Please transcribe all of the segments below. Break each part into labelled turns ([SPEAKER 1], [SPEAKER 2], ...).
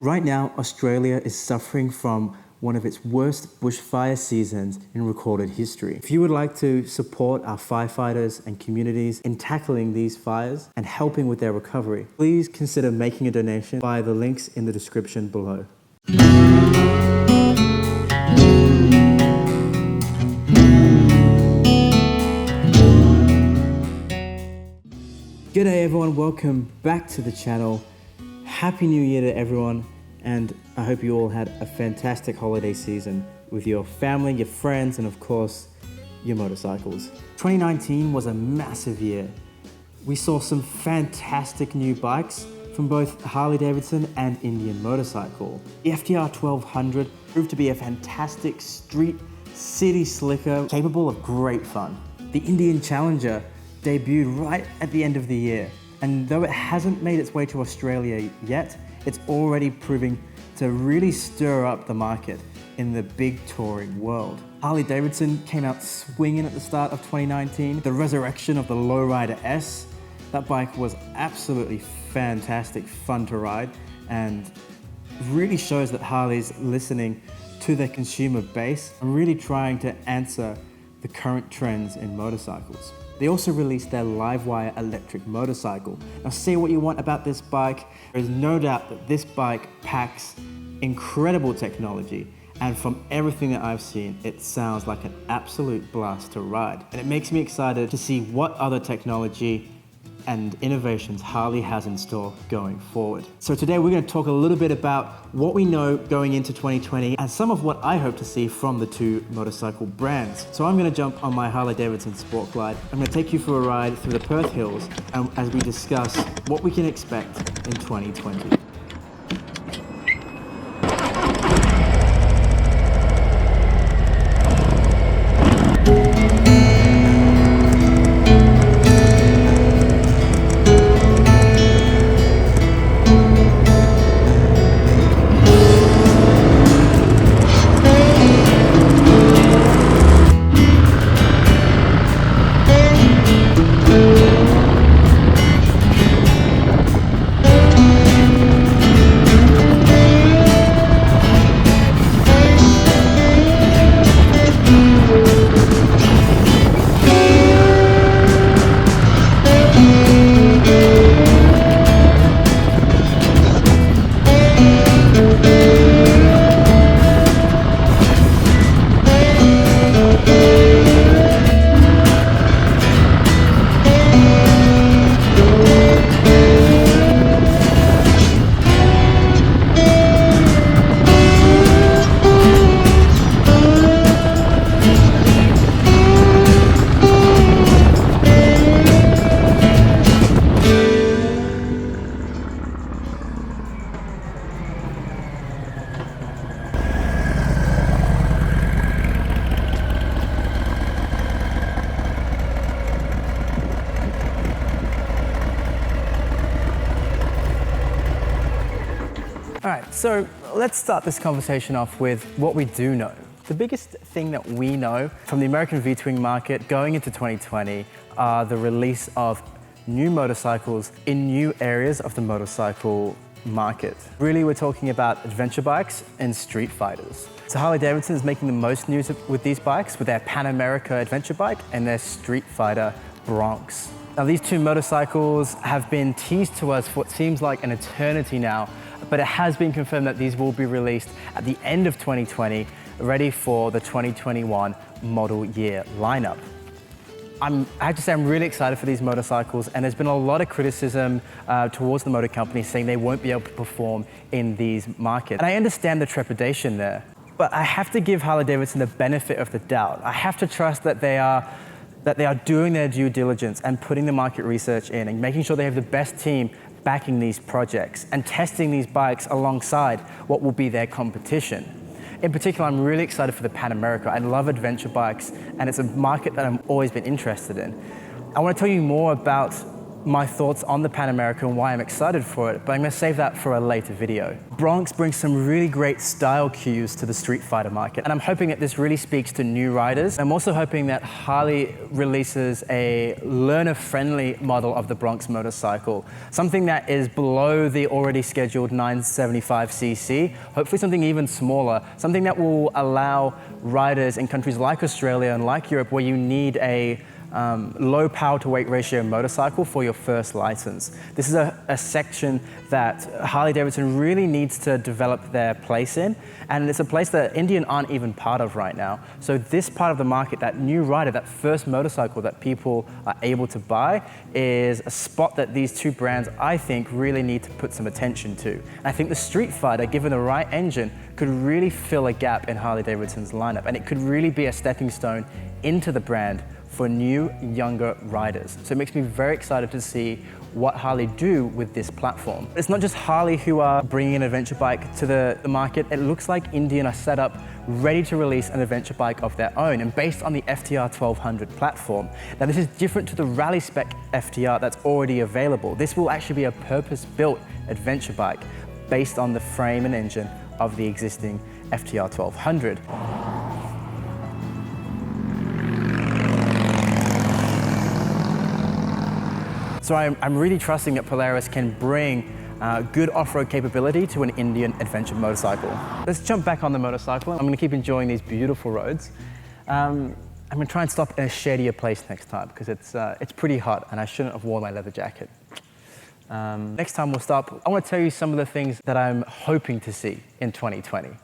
[SPEAKER 1] Right now, Australia is suffering from one of its worst bushfire seasons in recorded history. If you would like to support our firefighters and communities in tackling these fires and helping with their recovery, please consider making a donation via the links in the description below. G'day everyone, welcome back to the channel. Happy New Year to everyone, and I hope you all had a fantastic holiday season with your family, your friends, and of course, your motorcycles. 2019 was a massive year. We saw some fantastic new bikes from both Harley Davidson and Indian motorcycle. The FTR 1200 proved to be a fantastic street city slicker capable of great fun. The Indian Challenger debuted right at the end of the year, and though it hasn't made its way to Australia yet, it's already proving to really stir up the market in the big touring world. Harley Davidson came out swinging at the start of 2019. The resurrection of the Lowrider S, that bike was absolutely fantastic, fun to ride, and really shows that Harley's listening to their consumer base and really trying to answer the current trends in motorcycles. They also released their Livewire electric motorcycle. Now say what you want about this bike, there's no doubt that this bike packs incredible technology, and from everything that I've seen, it sounds like an absolute blast to ride. And it makes me excited to see what other technology and innovations Harley has in store going forward. So today we're going to talk a little bit about what we know going into 2020 and some of what I hope to see from the two motorcycle brands. So I'm going to jump on my Harley Davidson Sport Glide. I'm going to take you for a ride through the Perth Hills as we discuss what we can expect in 2020. All right, so let's start this conversation off with what we do know. The biggest thing that we know from the American V-Twin market going into 2020 are the release of new motorcycles in new areas of the motorcycle market. Really, we're talking about adventure bikes and street fighters. So Harley Davidson is making the most news with these bikes with their Pan America adventure bike and their Street Fighter Bronx. Now, these two motorcycles have been teased to us for what seems like an eternity now, but it has been confirmed that these will be released at the end of 2020, ready for the 2021 model year lineup. I have to say I'm really excited for these motorcycles, and there's been a lot of criticism towards the motor companies saying they won't be able to perform in these markets. And I understand the trepidation there, but I have to give Harley Davidson the benefit of the doubt. I have to trust that they are doing their due diligence and putting the market research in and making sure they have the best team backing these projects and testing these bikes alongside what will be their competition. In particular, I'm really excited for the Pan America. I love adventure bikes, and it's a market that I've always been interested in. I want to tell you more about my thoughts on the Pan America and why I'm excited for it, but I'm going to save that for a later video. Bronx brings some really great style cues to the street fighter market, and I'm hoping that this really speaks to new riders. I'm also hoping that Harley releases a learner-friendly model of the Bronx motorcycle, something that is below the already scheduled 975cc, hopefully something even smaller, something that will allow riders in countries like Australia and like Europe, where you need a low power to weight ratio motorcycle for your first license. This is a section that Harley Davidson really needs to develop their place in, and it's a place that Indian aren't even part of right now. So this part of the market, that new rider, that first motorcycle that people are able to buy, is a spot that these two brands, I think, really need to put some attention to. And I think the Street Fighter, given the right engine, could really fill a gap in Harley Davidson's lineup, and it could really be a stepping stone into the brand for new, younger riders. So it makes me very excited to see what Harley do with this platform. It's not just Harley who are bringing an adventure bike to the market. It looks like Indian are set up ready to release an adventure bike of their own, and based on the FTR 1200 platform. Now this is different to the rally spec FTR that's already available. This will actually be a purpose-built adventure bike based on the frame and engine of the existing FTR 1200. So I'm really trusting that Polaris can bring good off-road capability to an Indian adventure motorcycle. Let's jump back on the motorcycle. I'm going to keep enjoying these beautiful roads. I'm going to try and stop in a shadier place next time because it's pretty hot and I shouldn't have worn my leather jacket. Next time we'll stop, I want to tell you some of the things that I'm hoping to see in 2020.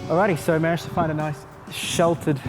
[SPEAKER 1] Alrighty, so I managed to find a nice sheltered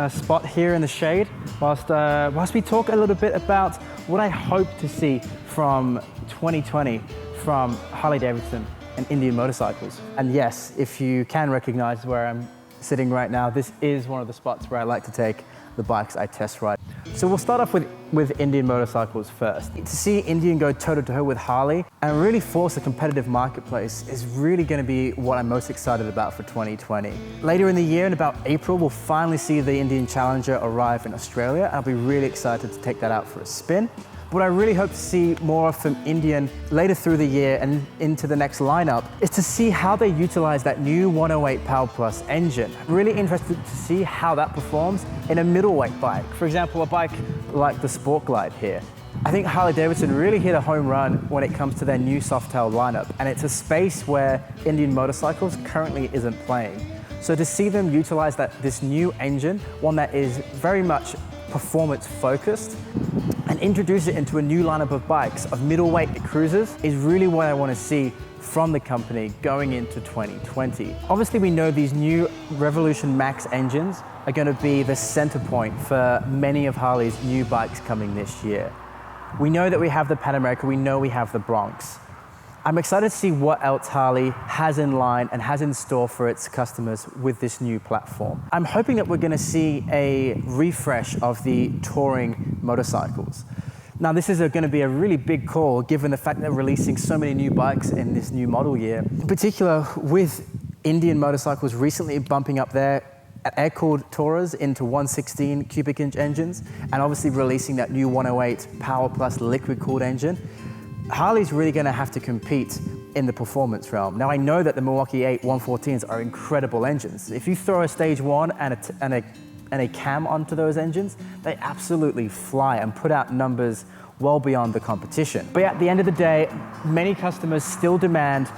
[SPEAKER 1] spot here in the shade whilst we talk a little bit about what I hope to see from 2020 from Harley Davidson and Indian motorcycles. And yes, if you can recognize where I'm sitting right now, this is one of the spots where I like to take the bikes I test ride. So we'll start off with Indian motorcycles first. To see Indian go toe-to-toe with Harley and really force a competitive marketplace is really going to be what I'm most excited about for 2020. Later in the year, in about April, we'll finally see the Indian Challenger arrive in Australia. I'll be really excited to take that out for a spin. What I really hope to see more from Indian later through the year and into the next lineup is to see how they utilize that new 108 Power Plus engine. I'm really interested to see how that performs in a middleweight bike. For example, a bike like the Sport Glide here. I think Harley Davidson really hit a home run when it comes to their new Softail lineup, and it's a space where Indian Motorcycles currently isn't playing. So to see them utilize this new engine, one that is very much performance focused, and introduce it into a new lineup of bikes, of middleweight cruisers, is really what I want to see from the company going into 2020. Obviously, we know these new Revolution Max engines are going to be the center point for many of Harley's new bikes coming this year. We know that we have the Pan America, we know we have the Bronx. I'm excited to see what else Harley has in line and has in store for its customers with this new platform. I'm hoping that we're going to see a refresh of the touring motorcycles. Now, this is going to be a really big call given the fact that they're releasing so many new bikes in this new model year. In particular, with Indian Motorcycles recently bumping up their air-cooled Tourers into 116 cubic inch engines and obviously releasing that new 108 Power Plus liquid-cooled engine. Harley's really going to have to compete in the performance realm. Now, I know that the Milwaukee 8 114s are incredible engines. If you throw a stage 1 and a cam onto those engines, they absolutely fly and put out numbers well beyond the competition. But at the end of the day, many customers still demand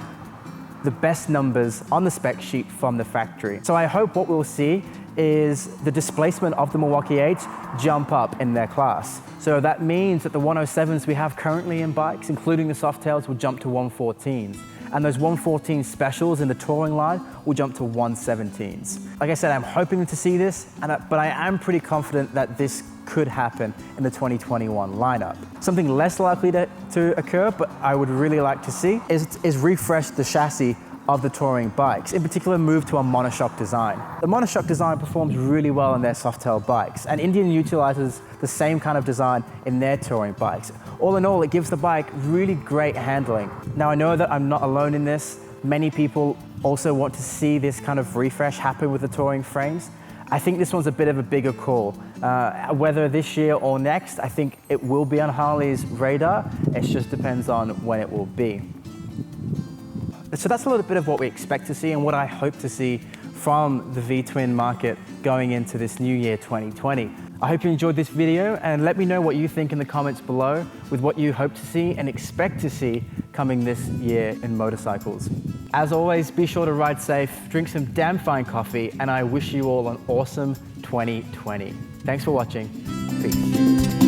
[SPEAKER 1] the best numbers on the spec sheet from the factory. So I hope what we'll see is the displacement of the Milwaukee 8 jump up in their class. So that means that the 107s we have currently in bikes, including the Softails, will jump to 114s. And those 114 specials in the touring line will jump to 117s. Like I said, I'm hoping to see this, but I am pretty confident that this could happen in the 2021 lineup. Something less likely to occur, but I would really like to see, is refresh the chassis of the touring bikes, in particular move to a monoshock design. The monoshock design performs really well in their Softail bikes, and Indian utilizes the same kind of design in their touring bikes. All in all, it gives the bike really great handling. Now I know that I'm not alone in this. Many people also want to see this kind of refresh happen with the touring frames. I think this one's a bit of a bigger call. Whether this year or next, I think it will be on Harley's radar. It just depends on when it will be. So that's a little bit of what we expect to see and what I hope to see from the V-twin market going into this new year 2020. I hope you enjoyed this video, and let me know what you think in the comments below with what you hope to see and expect to see coming this year in motorcycles. As always, be sure to ride safe, drink some damn fine coffee, and I wish you all an awesome 2020. Thanks for watching. Peace.